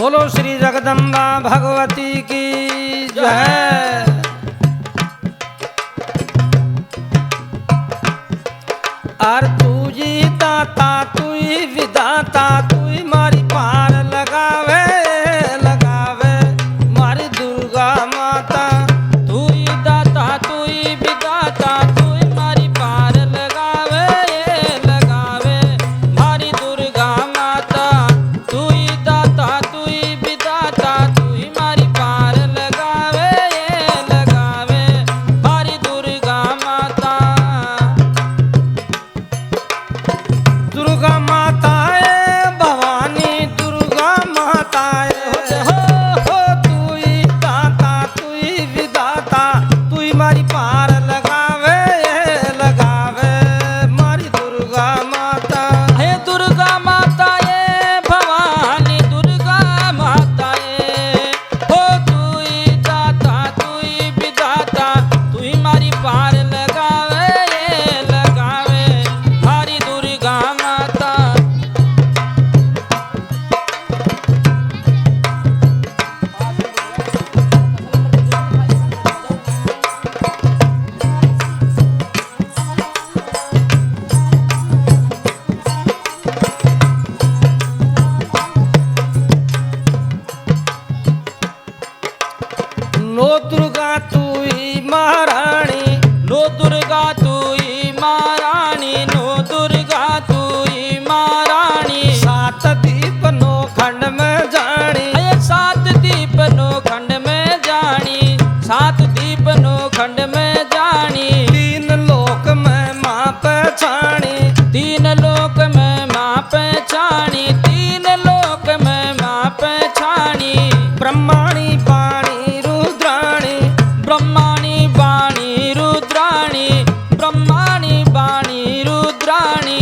बोलो श्री जगदम्बा भगवती की जय। और तू जी दाता तू ही विधाता तू ही मारी पार लगावे लगावे मारी दुर्गा माता। तू ही दाता तू ही विधाता तू ही मारी पार लगावे लगावे मारी दुर्गा माता। तू ही दाता तू ही विधाता तू ही मारी पार लगावे लगावे मारी दुर्गा माता। दुर्गा माता है भवानी दुर्गा माता है हो तू ही दाता तू ही विधाता तू ही मारी पार लगावे लगावे मारी दुर्गा माता। हे दुर्गा माता ये भवानी दुर्गा माता ये हो तू ही दाता तू ही विधाता तू ही मारी पार लगावे लगावे मारी दुर्गा माता। नो दुर्गा तू ही महारानी नो दुर्गा तू ही महारानी नो दुर्गा तू ही महारानी। सात दीप नो खंड में जानी अये सात दीप नो खंड में जानी सात दीप नो खंड में जानी। तीन लोक में माँ पहचानी तीन लोक में माँ पहचानी तीन लोक में माँ पहचानी। ब्रह्माणी पाणी रुद्राणी ब्रह्माणी बाणी रुद्राणी ब्रह्माणी बाणी रुद्राणी।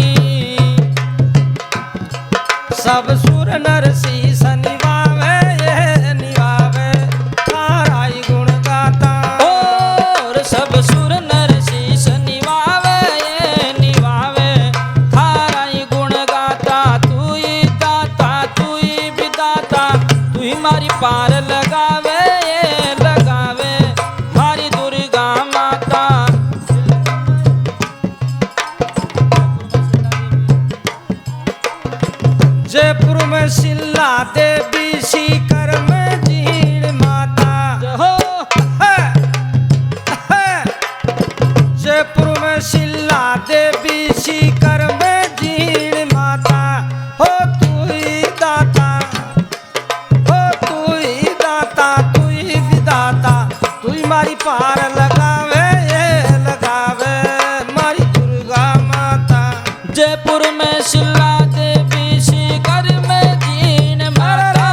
सब सुर नर शीस निभावे ये निभावे तारा ही गुण गाता। और सब सुर नर शीस निभावे ये निभावे थारा ही गुण गाता। तू ही दाता तू ही विधाता तू ही मारी पार लगावे ये लगावे मारी दुर्गा माता। जयपुर में शिला देवी सीकर में जीण माता हो जयपुर में शिला देवी सीकर में जीण माता। हो तू ही दाता हो तू ही दाता तू ही विधाता तू ही मारी पार लगावे ये लगावे मारी दुर्गा माता। जयपुर में शिला देवी शिखर में जीन माता।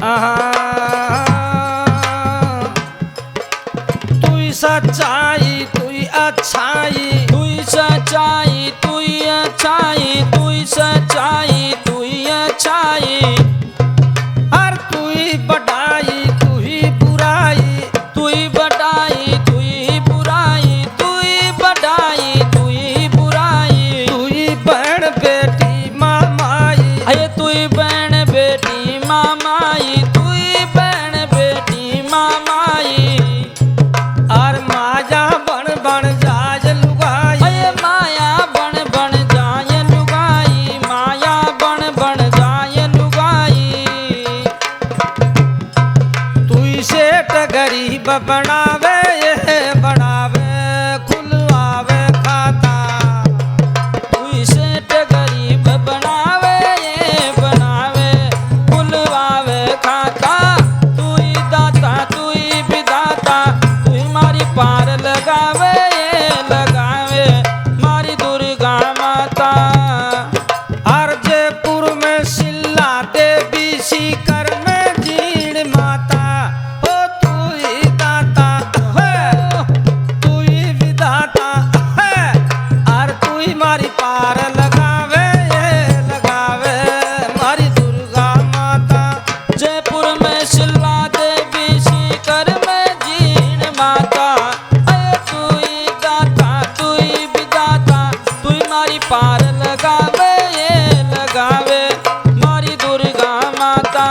आहा तू सच्चाई तू अच्छाई तू सच्चाई तू अच्छाई तू सच्चाई तू अच्छाई और तू बढ़ाई तू ही बुराई तू बढ़ाई तू बुराई तू बढ़ाई तू बुराई तू बहन बेटी मामाई अये तू बहन बेटी मामाई तू बहन बेटी मामाई और माया बन बन जाय लुगाई अये माया बन बन जाय लुगाई माया बन बन जाय लुगाई तू सेठ गरीब बनावे ये बनावे खुलवावे खाता तू सेठ गरीब बनावे ये बनावे खुलवावे खाता तू दाता तू विदाता तू मारी पार लगावे ये लगावे मारी दुर्गा माता और जयपुर में शिला देवी सीकर में जीण माता हो तू ही दाता है तू ही विधाता है और तू ही मारी पार लगावे ये लगावे मारी दुर्गा माता जयपुर में शिला देवी सीकर में जीण माता अये तू ही दाता तू ही विदाता तू ही मारी पार लगावे ये लगावे मारी दुर्गा माता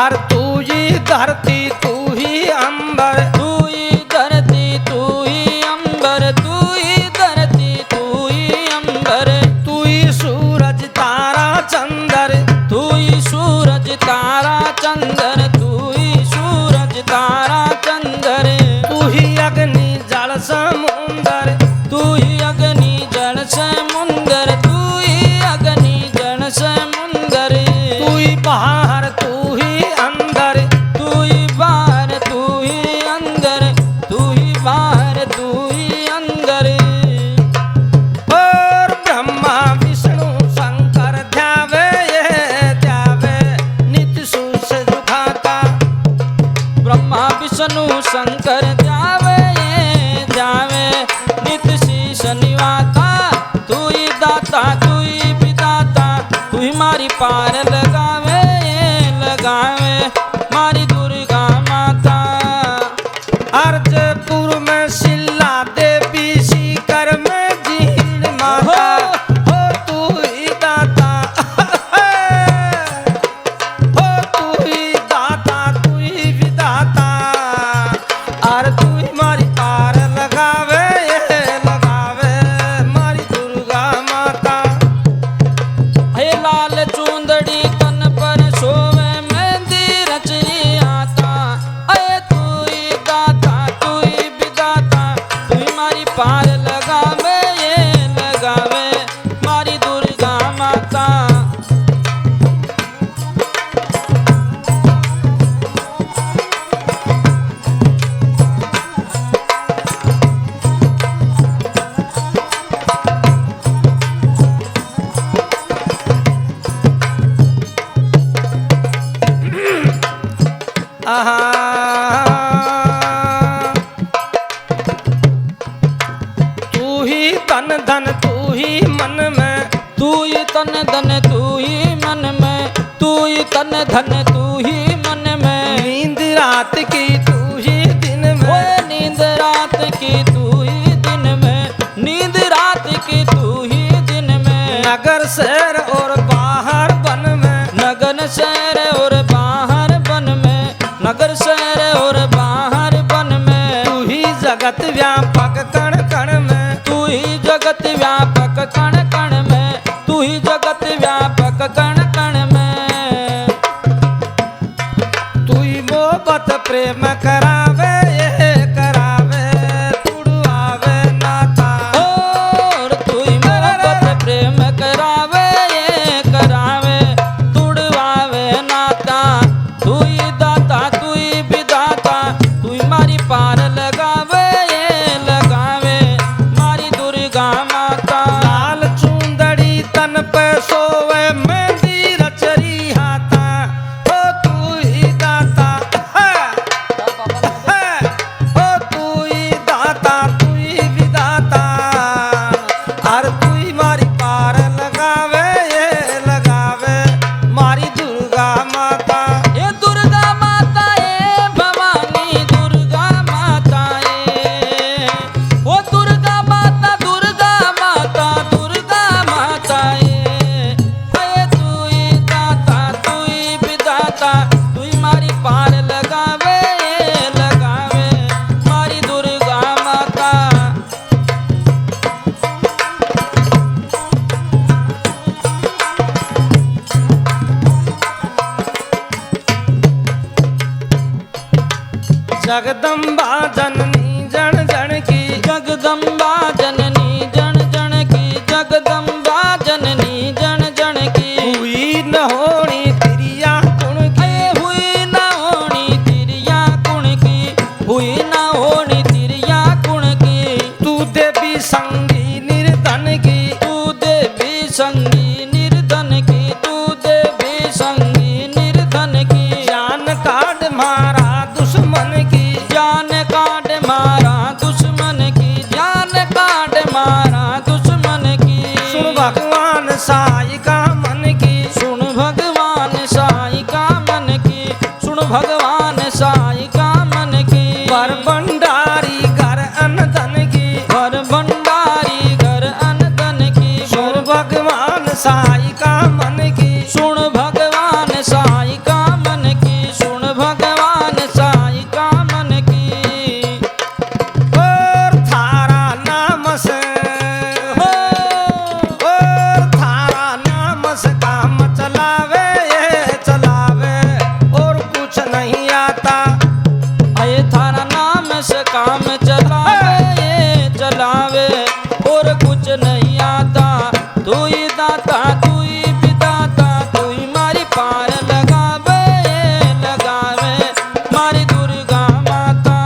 और तू ही धरती तू ही अंबर तू ही धरती तू ही अंबर तू ही धरती तू ही अंबर तू ही सूरज तारा चंदर तू ही सूरज तारा चंदर तू ही सूरज तारा चंदर तू ही अग्नि जल समुंदर तू ही अग्नि जल समुंदर तू ही अग्नि जल समुंदर तू ही बाहर तू ही अंदर तू ही बाहर तू ही अंदर तू ही बाहर तू ही अंदर और ब्रह्मा विष्णु शंकर ध्यावे ये ध्यावे नित्य सूस दुखाता ब्रह्मा विष्णु शंकर ध्यावे ये ध्यावे नित्य शीश निवाता तू ही दाता तू ही विदाता तू ही मारी पार लगावे ये लगावे मारी दुर्गा माता और जयपुर में शिला देवी सीकर में जीण माता हो तू ही दाता हो तू ही दाता तू ही विदाता और तू ही मारी पार लगावे ये लगावे मारी दुर्गा माता हे लाल चूंदड़ी तन पर सोवे मेहंदी रचरी आता अये तू ही दाता तू ही विदाता तू ही मारी पार लगावे ये लगावे मारी दुर्गा माता आहा तू ही तन धन तू ही मन में तू ही तन धन तू ही मन में तू ही तन धन तू ही मन में नींद रात की तू ही दिन में ओए नींद रात की तू ही दिन में नींद रात की तू ही दिन में नगर शहर और बाहर बन में नगन शहर और बाहर बन में नगर शहर और बाहर बन में तू ही जगत व्यापक कण कण में तू ही जगत व्यापक कण कण में तू ही जगत व्यापक कण कण में तू ही मोहब्बत प्रेम करावे ये करावे तुड़वावे नाता जगदम्बा जननी जन जन की जगदम्बा जननी जन जन की जगदम्बा जननी जन जन की हुई न होनी तिरिया गुण की हुई न होनी तिरिया गुण की हुई न होनी तिरिया गुण की तू देवी संगी निर्धन की तू देवी संगी निर्धन की तू देवी संगी निर्धन की जान काट मारा दुश्मन की जान काट मारा दुश्मन की जान काट मारा दुश्मन की सुन भगवान साई का मन की सुन भगवान साई का मन की सुन भगवान साई का मन की पर भंडारी घर अनधन की घर भंडारी घर अनधन की सुन भगवान साई का मन की सुन भगवान साई का मन की सुन भगवान साई का मन की और थारा नाम से और थारा नाम से काम चलावे ये चलावे और कुछ नहीं आता अये थारा नाम से काम चलावे ये चलावे और कुछ नहीं आता तू ही दाता तू ही विदाता तू ही मारी पार लगावे ये लगावे मारी दुर्गा माता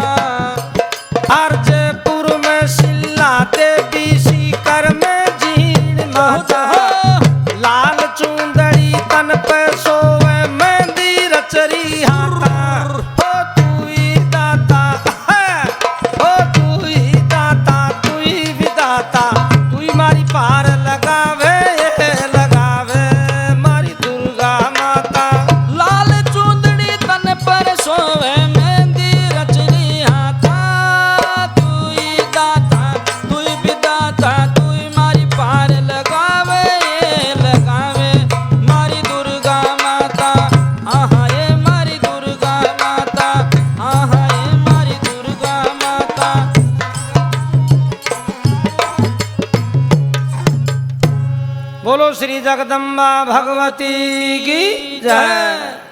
अर्जपुर में शिला देवी सीकर में जीण माता लाल चुंदड़ी तन पे सोवे मेहंदी रचरी हाथा हो तू ही दाता हो तू ही दाता तू ही विदाता तू ही मारी पार लगावे ये लगावे मारी दुर्गा माता लाल चूंदड़ी तन पर सोवे मेहंदी रचनी हाथा तू ही दाता तू ही विदाता तू ही मारी पार लगावे ये लगावे मारी दुर्गा माता आहा ये मारी दुर्गा माता आहा ये मारी दुर्गा माता बोलो श्री जगदम्बा भगवती की जय।